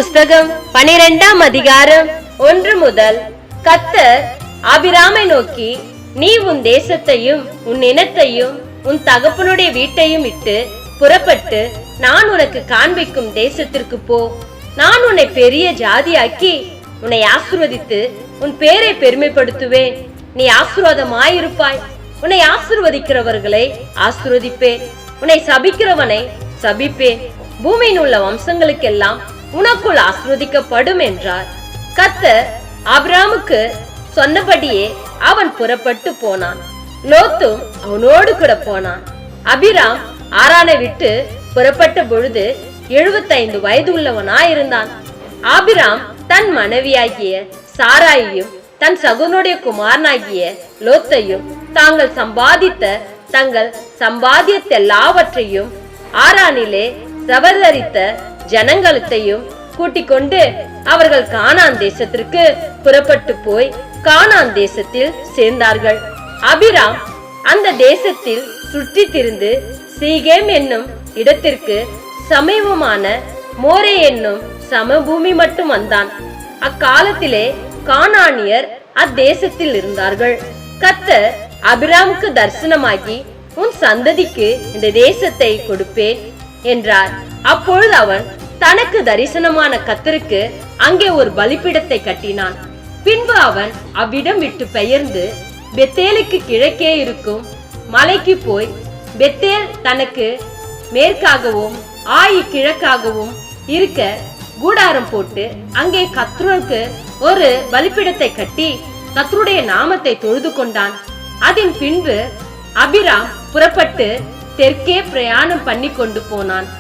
புஸ்தகம் 12ஆம் அதிகாரம் 1 முதல். கர்த்தர் ஆபிராமை நோக்கி, நீ உன் தேசத்தையும் உன் இனத்தையும் உன் தகப்பனுடைய வீட்டையும் விட்டு புறப்பட்டு நான் உனக்கு காண்பிக்கும் தேசத்திற்கு போ. நான் உன்னை பெரிய ஜாதியாக்கி உன்னை ஆசீர்வதித்து உன் பேரை பெருமைப்படுத்துவேன். நீ ஆசீர்வாதமாயிருப்பாய். உன்னை ஆசீர்வதிக்கிறவர்களை ஆசீர்வதிப்பேன், உன்னை சபிக்கிறவனை சபிப்பேன். பூமியில் உள்ள வம்சங்களுக்கெல்லாம் உனக்குள் ஆசீர்வதிக்கப்படும் என்றார். கர்த்தர் ஆபிராமுக்கு சொன்னபடியே அவன் புறப்பட்டு போனான். லோத்தும் அவனோடு கூட போனான். அபிராம் ஆரானை விட்டு புறப்பட்ட பொழுது 75 வயது உள்ளவனாயிருந்தான். ஆபிராம் தன் மனைவியாகிய சாராயையும் தன் சகோதரனுடைய குமாரனாகிய லோத்தையும் தாங்கள் தங்கள் சம்பாதியத்தெல்லாவற்றையும் ஆரானிலே சபதரித்த ஜனங்களையும் கூட்டிக் கொண்டு அவர்கள் கானான் தேசத்திற்கு புறப்பட்டு போய் கானான் தேசத்தில் சேர்ந்தார்கள். அபிராம் அந்த தேசத்தில் சுற்றி திரிந்து சீகேம் என்னும் இடத்திற்கு சமீபமான மோரே என்னும் சமபூமி மட்டும் வந்தான். அக்காலத்திலே கானானியர் அத்தேசத்தில் இருந்தார்கள். கர்த்தர் அபிராமுக்கு தரிசனமாகி, உன் சந்ததிக்கு இந்த தேசத்தை கொடுப்பேன் என்றார். அப்பொழுது அவன் தனக்கு தரிசனமான கர்த்தருக்கு அங்கே ஒரு பலிபீடத்தை கட்டினான். பின்பு அவன் அவ்விடம் விட்டு பெயர்ந்து பெத்தேலுக்கு கிழக்கே இருக்கும் மலைக்கு போய் பெத்தேல் தனக்கு மேற்காகவும் ஆயி கிழக்காகவும் இருக்க கூடாரம் போட்டு அங்கே கர்த்தருக்கு ஒரு பலிபீடத்தை கட்டி கர்த்தருடைய நாமத்தை தொழுது கொண்டான். அதன் பின்பு அபிராம் புறப்பட்டு தெற்கே பிரயாணம் பண்ணி கொண்டு போனான்.